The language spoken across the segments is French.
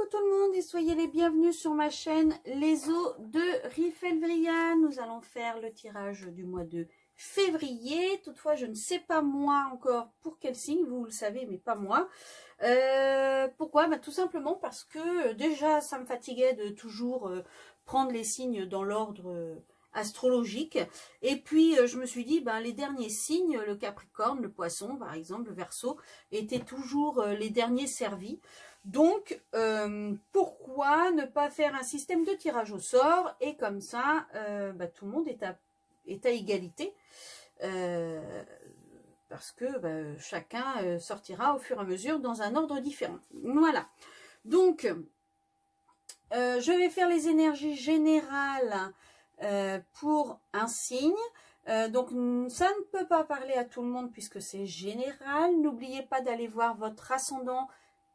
Coucou tout le monde et soyez les bienvenus sur ma chaîne Les Os de Rifelvria. Nous allons faire le tirage du mois de février. Toutefois, je ne sais pas moi encore pour quel signe, vous le savez, mais pas moi. Pourquoi? Tout simplement parce que déjà, ça me fatiguait de toujours prendre les signes dans l'ordre astrologique. Et puis, je me suis dit, les derniers signes, le Capricorne, le Poisson, par exemple, le Verseau, étaient toujours les derniers servis. Donc, pourquoi ne pas faire un système de tirage au sort et comme ça, tout le monde est à égalité parce que chacun sortira au fur et à mesure dans un ordre différent. Voilà. Donc, je vais faire les énergies générales pour un signe. Donc, ça ne peut pas parler à tout le monde puisque c'est général. N'oubliez pas d'aller voir votre ascendant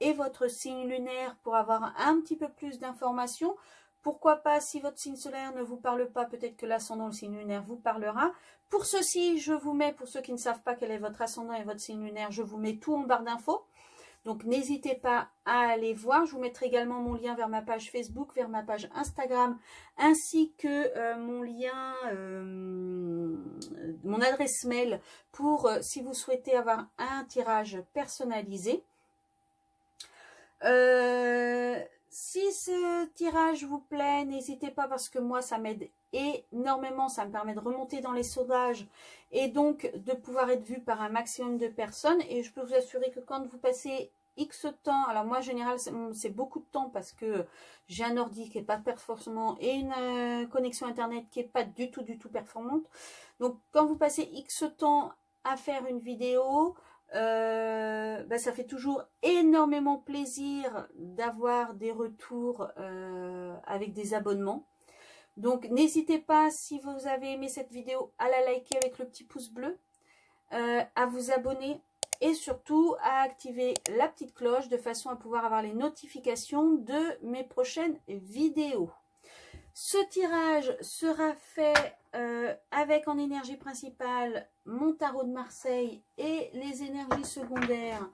et votre signe lunaire pour avoir un petit peu plus d'informations. Pourquoi pas, si votre signe solaire ne vous parle pas, peut-être que l'ascendant, le signe lunaire vous parlera. Pour ceci, je vous mets, pour ceux qui ne savent pas quel est votre ascendant et votre signe lunaire, je vous mets tout en barre d'infos. Donc, n'hésitez pas à aller voir. Je vous mettrai également mon lien vers ma page Facebook, vers ma page Instagram, ainsi que mon lien, mon adresse mail pour si vous souhaitez avoir un tirage personnalisé. Si ce tirage vous plaît, n'hésitez pas parce que moi ça m'aide énormément, ça me permet de remonter dans les sondages et donc de pouvoir être vu par un maximum de personnes. Et je peux vous assurer que quand vous passez X temps, alors moi en général c'est beaucoup de temps parce que j'ai un ordi qui n'est pas performant et une connexion internet qui n'est pas du tout performante. Donc quand vous passez X temps à faire une vidéo, ça fait toujours énormément plaisir d'avoir des retours avec des abonnements. Donc n'hésitez pas, si vous avez aimé cette vidéo, à la liker avec le petit pouce bleu, à vous abonner et surtout à activer la petite cloche de façon à pouvoir avoir les notifications de mes prochaines vidéos. Ce tirage sera fait avec en énergie principale mon tarot de Marseille et les énergies secondaires,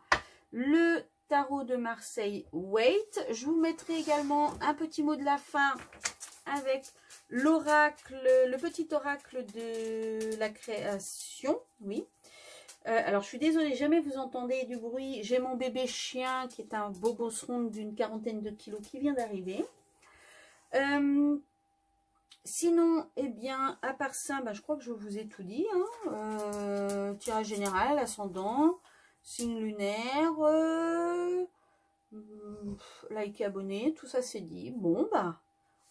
le tarot de Marseille Wait. Je vous mettrai également un petit mot de la fin avec l'oracle, le petit oracle de la création. Oui. Alors je suis désolée, jamais vous entendez du bruit. J'ai mon bébé chien qui est un beau bosseron d'une 40aine de kilos qui vient d'arriver. Sinon, eh bien, à part ça, je crois que je vous ai tout dit. Tirage général, ascendant, signe lunaire, like et abonné, tout ça c'est dit. Bon,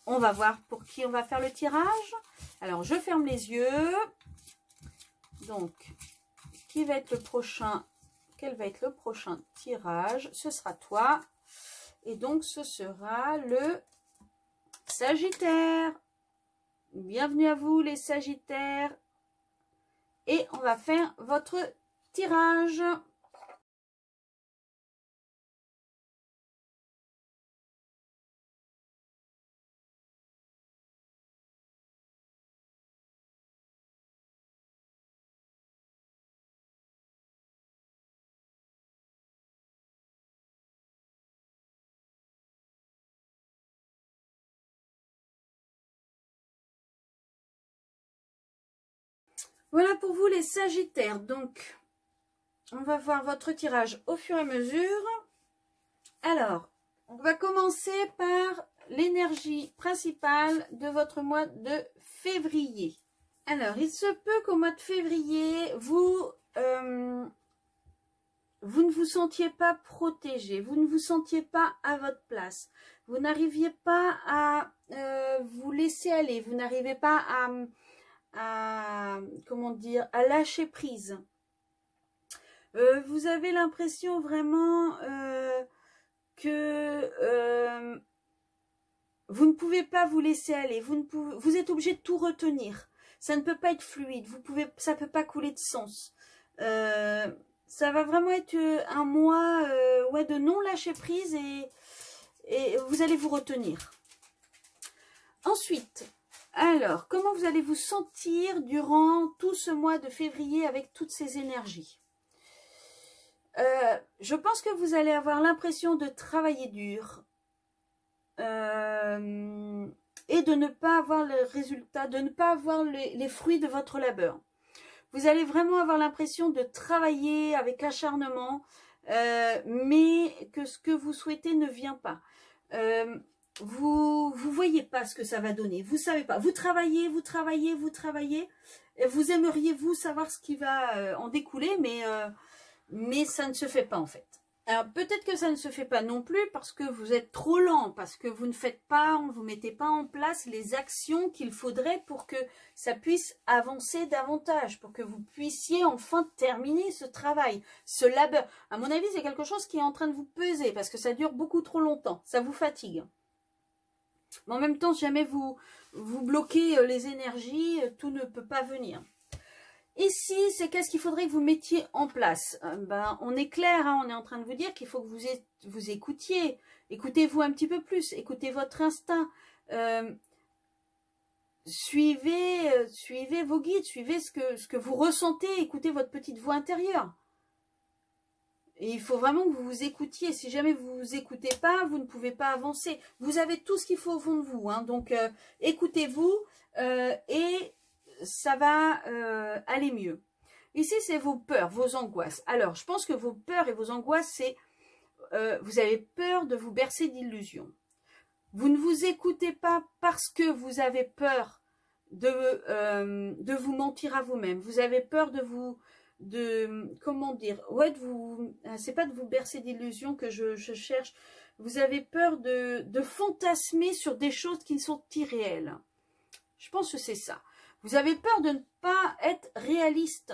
on va voir pour qui on va faire le tirage. Alors, je ferme les yeux. Donc, qui va être le prochain? Quel va être le prochain tirage? Ce sera toi. Et donc, ce sera le Sagittaire. Bienvenue à vous les Sagittaires et on va faire votre tirage. Voilà pour vous les Sagittaires. Donc, on va voir votre tirage au fur et à mesure. Alors, on va commencer par l'énergie principale de votre mois de février. Alors, il se peut qu'au mois de février, vous ne vous sentiez pas protégé, vous ne vous sentiez pas à votre place. Vous n'arriviez pas à vous laisser aller, vous n'arrivez pas à comment dire, à lâcher prise. Vous avez l'impression vraiment que vous ne pouvez pas vous laisser aller, vous êtes obligé de tout retenir. Ça ne peut pas être fluide, ça ne peut pas couler de sens. Ça va vraiment être un mois de non lâcher prise et vous allez vous retenir. Ensuite, alors, comment vous allez vous sentir durant tout ce mois de février avec toutes ces énergies? Je pense que vous allez avoir l'impression de travailler dur, et de ne pas avoir le résultat, de ne pas avoir les fruits de votre labeur. Vous allez vraiment avoir l'impression de travailler avec acharnement, mais que ce que vous souhaitez ne vient pas. Vous voyez pas ce que ça va donner, vous savez pas. Vous travaillez, vous travaillez, vous travaillez. Et vous aimeriez vous savoir ce qui va en découler, mais ça ne se fait pas en fait. Alors peut-être que ça ne se fait pas non plus parce que vous êtes trop lent, parce que vous ne faites pas, vous mettez pas en place les actions qu'il faudrait pour que ça puisse avancer davantage, pour que vous puissiez enfin terminer ce travail, ce labeur. À mon avis, c'est quelque chose qui est en train de vous peser parce que ça dure beaucoup trop longtemps, ça vous fatigue. Mais en même temps, si jamais vous bloquez les énergies, tout ne peut pas venir. Ici, c'est qu'est-ce qu'il faudrait que vous mettiez en place. On est clair, hein, on est en train de vous dire qu'il faut que vous écoutiez. Écoutez-vous un petit peu plus, écoutez votre instinct. Suivez vos guides, suivez ce que vous ressentez, écoutez votre petite voix intérieure. Et il faut vraiment que vous vous écoutiez. Si jamais vous ne vous écoutez pas, vous ne pouvez pas avancer. Vous avez tout ce qu'il faut au fond de vous. Hein. Donc, écoutez-vous et ça va aller mieux. Ici, c'est vos peurs, vos angoisses. Alors, je pense que vos peurs et vos angoisses, c'est vous avez peur de vous bercer d'illusions. Vous ne vous écoutez pas parce que vous avez peur de vous mentir à vous-même. Vous avez peur comment dire, ouais, c'est pas de vous bercer d'illusions que je cherche. Vous avez peur de fantasmer sur des choses qui sont irréelles. Je pense que c'est ça. Vous avez peur de ne pas être réaliste.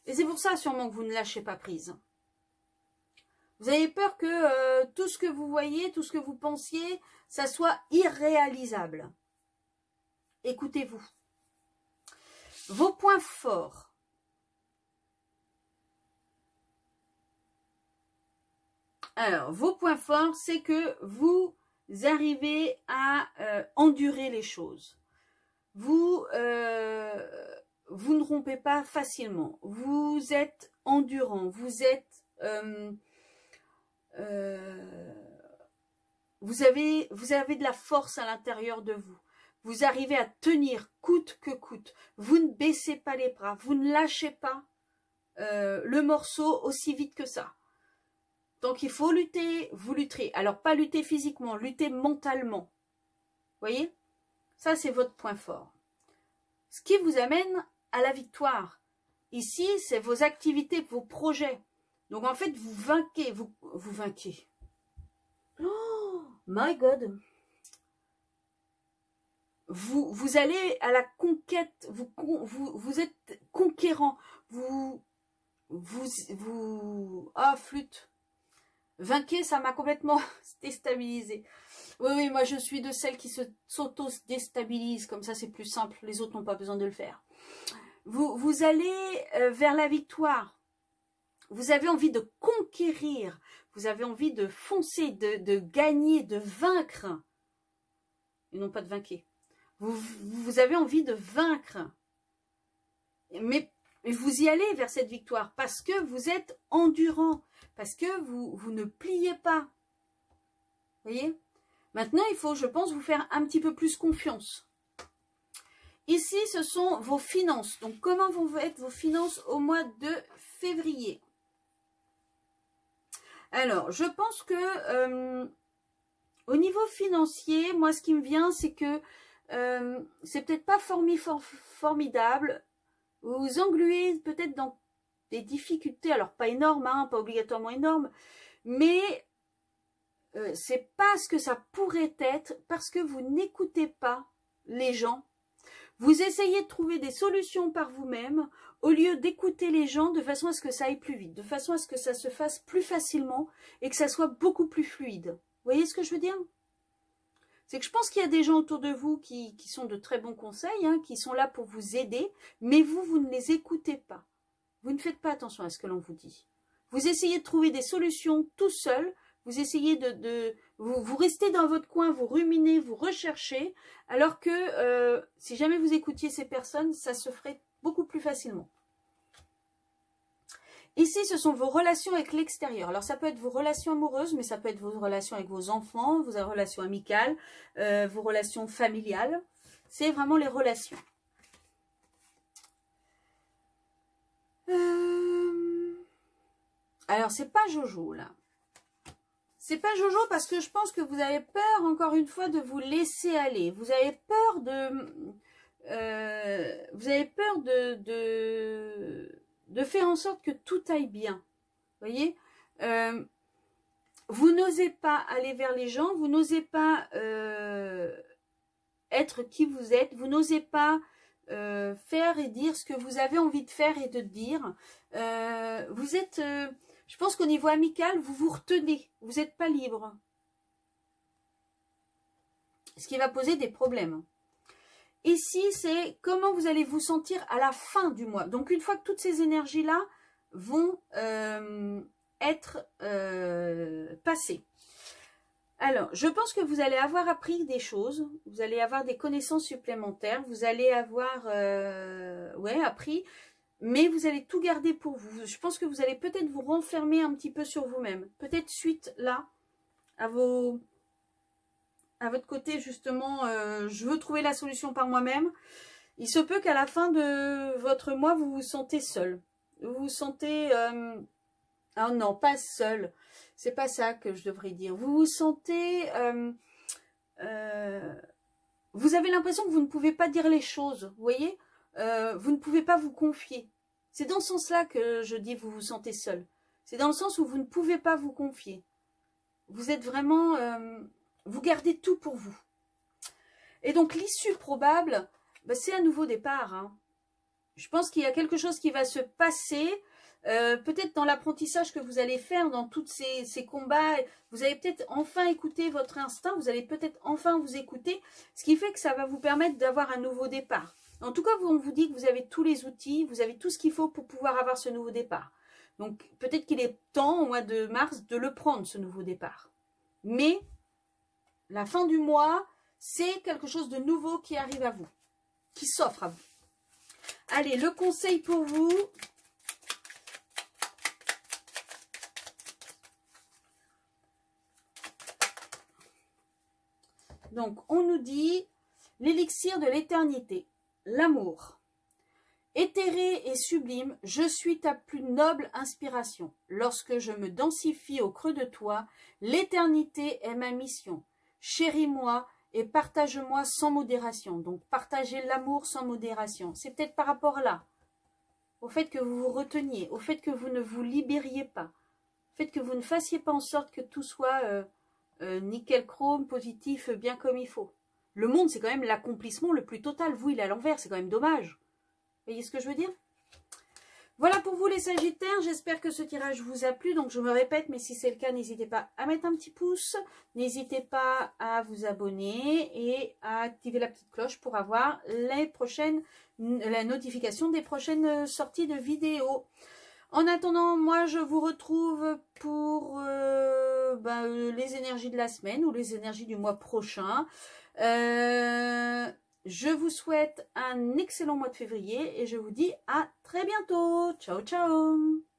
Et c'est pour ça sûrement que vous ne lâchez pas prise. Vous avez peur que tout ce que vous voyez, tout ce que vous pensiez, ça soit irréalisable. Écoutez-vous. Vos points forts. Alors, vos points forts, c'est que vous arrivez à endurer les choses. Vous ne rompez pas facilement. Vous êtes endurant. Vous êtes... vous avez de la force à l'intérieur de vous. Vous arrivez à tenir coûte que coûte. Vous ne baissez pas les bras. Vous ne lâchez pas le morceau aussi vite que ça. Donc, il faut lutter, vous lutterez. Alors, pas lutter physiquement, lutter mentalement. Vous voyez? Ça, c'est votre point fort. Ce qui vous amène à la victoire. Ici, c'est vos activités, vos projets. Donc, en fait, vous vainquez. Vous vainquez. Oh, my God! Vous allez à la conquête. Vous êtes conquérant. Ah, flûte. Vainquer, ça m'a complètement déstabilisé. Oui, moi je suis de celles qui s'auto-déstabilisent, comme ça c'est plus simple, les autres n'ont pas besoin de le faire. Vous allez vers la victoire. Vous avez envie de conquérir, vous avez envie de foncer, de gagner, de vaincre. Et non pas de vainquer. Vous avez envie de vaincre. Mais vous y allez vers cette victoire parce que vous êtes endurant. Parce que vous ne pliez pas. Vous voyez? Maintenant, il faut, je pense, vous faire un petit peu plus confiance. Ici, ce sont vos finances. Donc, comment vont être vos finances au mois de février? Alors, je pense que au niveau financier, moi, ce qui me vient, c'est que c'est peut-être pas formidable. Vous vous engluez peut-être dans des difficultés, alors pas énormes, hein, pas obligatoirement énormes, mais c'est pas ce que ça pourrait être parce que vous n'écoutez pas les gens. Vous essayez de trouver des solutions par vous-même au lieu d'écouter les gens de façon à ce que ça aille plus vite, de façon à ce que ça se fasse plus facilement et que ça soit beaucoup plus fluide. Vous voyez ce que je veux dire? C'est que je pense qu'il y a des gens autour de vous qui sont de très bons conseils, hein, qui sont là pour vous aider, mais vous ne les écoutez pas. Vous ne faites pas attention à ce que l'on vous dit. Vous essayez de trouver des solutions tout seul. Vous essayez vous restez dans votre coin, vous ruminez, vous recherchez. Alors que si jamais vous écoutiez ces personnes, ça se ferait beaucoup plus facilement. Ici, ce sont vos relations avec l'extérieur. Alors, ça peut être vos relations amoureuses, mais ça peut être vos relations avec vos enfants, vos relations amicales, vos relations familiales. C'est vraiment les relations. Alors, c'est pas Jojo, là. C'est pas Jojo parce que je pense que vous avez peur, encore une fois, de vous laisser aller. Vous avez peur de faire en sorte que tout aille bien. Vous voyez, vous n'osez pas aller vers les gens, vous n'osez pas être qui vous êtes, vous n'osez pas faire et dire ce que vous avez envie de faire et de dire. Vous êtes, je pense qu'au niveau amical, vous vous retenez, vous n'êtes pas libre. Ce qui va poser des problèmes. Ici, c'est comment vous allez vous sentir à la fin du mois. Donc, une fois que toutes ces énergies-là vont être passées. Alors, je pense que vous allez avoir appris des choses, vous allez avoir des connaissances supplémentaires, vous allez avoir appris, mais vous allez tout garder pour vous. Je pense que vous allez peut-être vous renfermer un petit peu sur vous-même. Peut-être suite là, à votre côté justement, je veux trouver la solution par moi-même. Il se peut qu'à la fin de votre mois, vous vous sentez seul. Vous vous sentez... ah non, pas seul. C'est pas ça que je devrais dire. Vous vous sentez... vous avez l'impression que vous ne pouvez pas dire les choses. Vous voyez, vous ne pouvez pas vous confier. C'est dans ce sens-là que je dis vous vous sentez seul. C'est dans le sens où vous ne pouvez pas vous confier. Vous êtes vraiment... vous gardez tout pour vous. Et donc, l'issue probable, bah, c'est un nouveau départ. Hein. Je pense qu'il y a quelque chose qui va se passer... peut-être dans l'apprentissage que vous allez faire dans tous ces combats, vous allez peut-être enfin écouter votre instinct, vous allez peut-être enfin vous écouter, ce qui fait que ça va vous permettre d'avoir un nouveau départ. En tout cas, on vous dit que vous avez tous les outils, vous avez tout ce qu'il faut pour pouvoir avoir ce nouveau départ. Donc peut-être qu'il est temps au mois de mars de le prendre, ce nouveau départ. Mais la fin du mois, c'est quelque chose de nouveau qui arrive à vous, qui s'offre à vous. Allez, le conseil pour vous... Donc, on nous dit l'élixir de l'éternité, l'amour. Éthéré et sublime, je suis ta plus noble inspiration. Lorsque je me densifie au creux de toi, l'éternité est ma mission. Chéris-moi et partage-moi sans modération. Donc, partagez l'amour sans modération. C'est peut-être par rapport là, au fait que vous vous reteniez, au fait que vous ne vous libériez pas, au fait que vous ne fassiez pas en sorte que tout soit... nickel chrome, positif, bien comme il faut. Le monde, c'est quand même l'accomplissement le plus total. Vous, il est à l'envers, c'est quand même dommage. Vous voyez ce que je veux dire? Voilà pour vous les Sagittaires. J'espère que ce tirage vous a plu. Donc, je me répète, mais si c'est le cas, n'hésitez pas à mettre un petit pouce. N'hésitez pas à vous abonner et à activer la petite cloche pour avoir la notification des prochaines sorties de vidéos. En attendant, moi, je vous retrouve pour les énergies de la semaine ou les énergies du mois prochain. Je vous souhaite un excellent mois de février et je vous dis à très bientôt. Ciao, ciao!